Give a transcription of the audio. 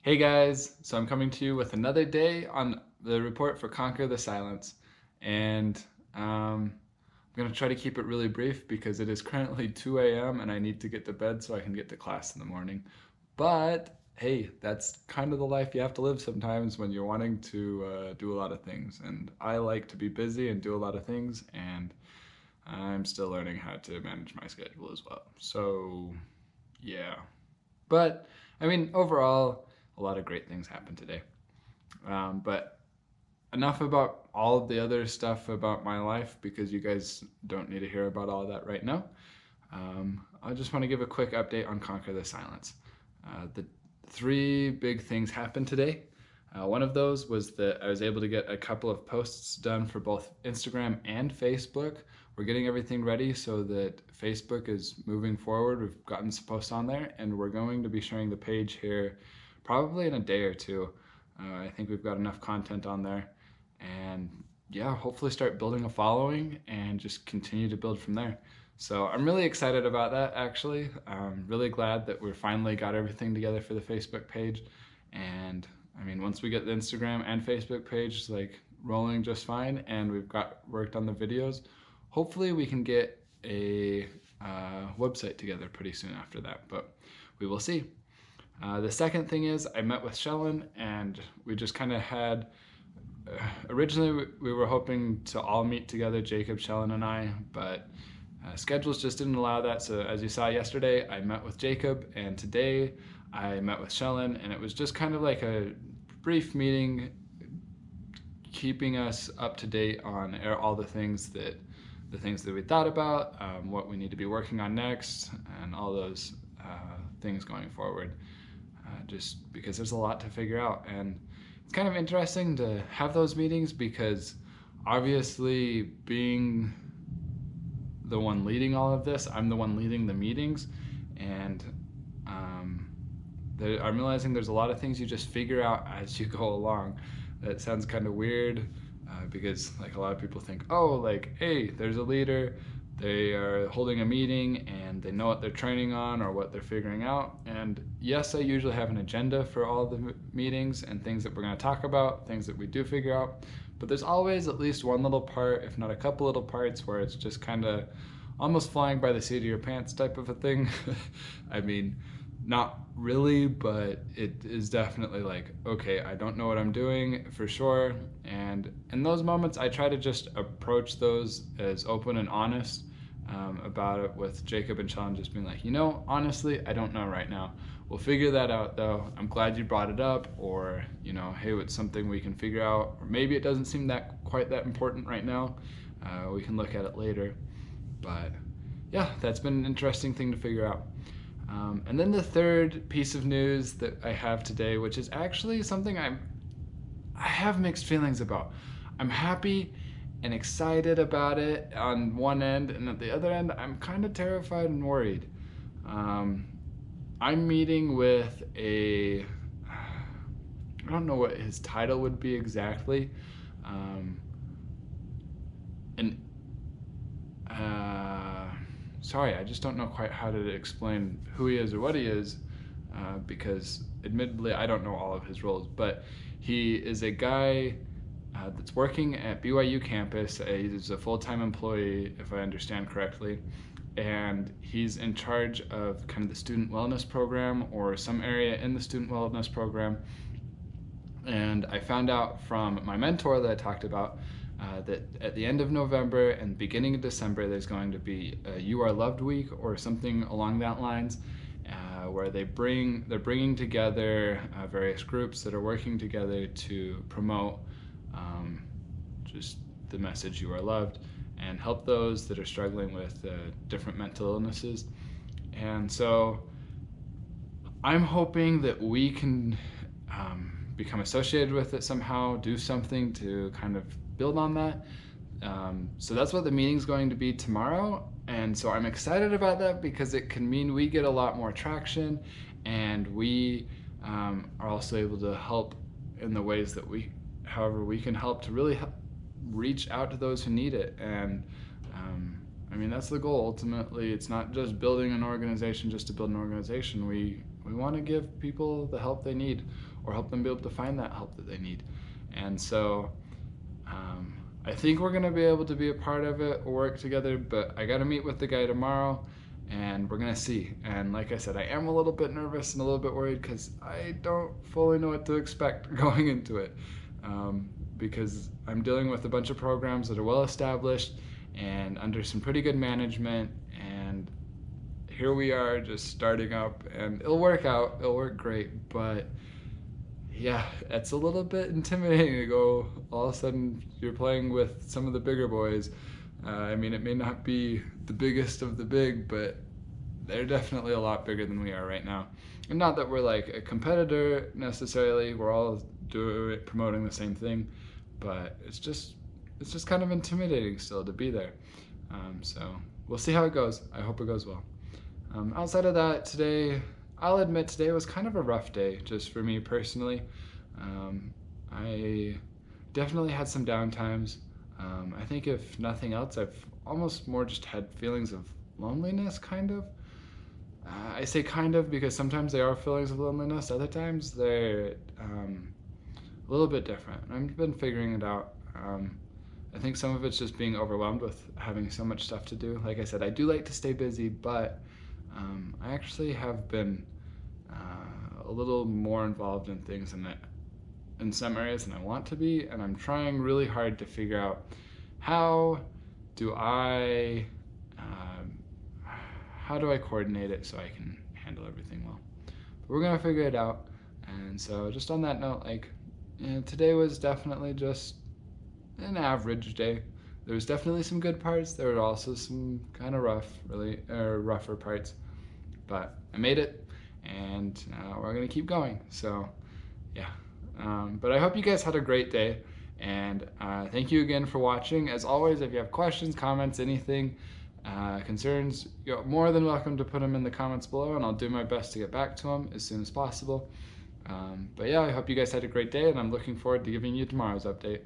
Hey guys, so I'm coming to you with another day on the report for Conquer the Silence. And I'm going to try to keep it really brief because it is currently 2 a.m. and I need to get to bed so I can get to class in the morning. But hey, that's kind of the life you have to live sometimes when you're wanting to do a lot of things. And I like to be busy and do a lot of things, and I'm still learning how to manage my schedule as well. So, yeah. But I mean, overall, a lot of great things happened today. But enough about all of the other stuff about my life because you guys don't need to hear about all of that right now. I just want to give a quick update on Conquer the Silence. The three big things happened today. One of those was that I was able to get a couple of posts done for both Instagram and Facebook. We're getting everything ready so that Facebook is moving forward. We've gotten some posts on there, and we're going to be sharing the page here probably in a day or two. I think we've got enough content on there, and yeah, hopefully start building a following and just continue to build from there. So I'm really excited about that, actually. I'm really glad that we finally got everything together for the Facebook page. And I mean, once we get the Instagram and Facebook page like rolling just fine and we've got worked on the videos, hopefully we can get a website together pretty soon after that, but we will see. The second thing is I met with Shalyn, and we just kind of had, originally we were hoping to all meet together, Jacob, Shalyn, and I, but schedules just didn't allow that. So as you saw yesterday, I met with Jacob, and today I met with Shalyn, and it was just kind of like a brief meeting, keeping us up to date on all the things that we thought about, what we need to be working on next, and all those things going forward. Just because there's a lot to figure out, and it's kind of interesting to have those meetings because obviously being the one leading all of this, I'm the one leading the meetings, and I'm realizing there's a lot of things you just figure out as you go along. That sounds kind of weird because like a lot of people think, oh, like, hey, there's a leader, they are holding a meeting and they know what they're training on or what they're figuring out. And yes, I usually have an agenda for all the meetings and things that we're going to talk about, things that we do figure out. But there's always at least one little part, if not a couple little parts, where it's just kind of almost flying by the seat of your pants type of a thing. I mean, not really, but it is definitely like, okay, I don't know what I'm doing for sure. And in those moments, I try to just approach those as open and honest about it, with Jacob and Sean just being like, honestly, I don't know right now. We'll figure that out though. I'm glad you brought it up, or, hey, it's something we can figure out, or maybe it doesn't seem quite that important right now. We can look at it later. But yeah, that's been an interesting thing to figure out. And then the third piece of news that I have today, which is actually something I have mixed feelings about. I'm happy and excited about it on one end, and at the other end, I'm kind of terrified and worried. I'm meeting with I don't know what his title would be exactly, an sorry, I just don't know quite how to explain who he is or what he is, because admittedly I don't know all of his roles, but he is a guy that's working at BYU campus. He's a full-time employee, if I understand correctly, and he's in charge of kind of the student wellness program or some area in the student wellness program. And I found out from my mentor that I talked about that at the end of November and beginning of December, there's going to be a You Are Loved Week or something along that lines, where they're bringing together various groups that are working together to promote just the message you are loved and help those that are struggling with different mental illnesses. And so I'm hoping that we can become associated with it somehow, do something to kind of build on that. So that's what the meeting's going to be tomorrow. And so I'm excited about that because it can mean we get a lot more traction, and we are also able to help in the ways that however we can help to really reach out to those who need it. And I mean, that's the goal. Ultimately, it's not just building an organization just to build an organization. We we want to give people the help they need, or help them be able to find that help that they need. And so I think we're going to be able to be a part of it or work together, but I got to meet with the guy tomorrow and we're going to see. And like I said, I am a little bit nervous and a little bit worried because I don't fully know what to expect going into it, because I'm dealing with a bunch of programs that are well established and under some pretty good management, and here we are just starting up, and it'll work out, it'll work great, but yeah, it's a little bit intimidating to go all of a sudden you're playing with some of the bigger boys. I mean, it may not be the biggest of the big, but they're definitely a lot bigger than we are right now. And not that we're like a competitor necessarily, we're all promoting the same thing, but it's just kind of intimidating still to be there. So we'll see how it goes. I hope it goes well. Outside of that, today, I'll admit today was kind of a rough day just for me personally. I definitely had some down times. I think if nothing else, I've almost more just had feelings of loneliness, kind of. I say kind of because sometimes they are feelings of loneliness, other times they're a little bit different. I've been figuring it out. I think some of it's just being overwhelmed with having so much stuff to do. Like I said, I do like to stay busy, but I actually have been a little more involved in things in some areas than I want to be, and I'm trying really hard to figure out how do I coordinate it so I can handle everything well. But we're gonna figure it out. And so just on that note, like, today was definitely just an average day. There was definitely some good parts. There were also some kind of rougher parts, but I made it, and we're gonna keep going. So yeah, but I hope you guys had a great day, and thank you again for watching. As always, if you have questions, comments, anything, concerns, you're more than welcome to put them in the comments below, and I'll do my best to get back to them as soon as possible. But yeah, I hope you guys had a great day, and I'm looking forward to giving you tomorrow's update.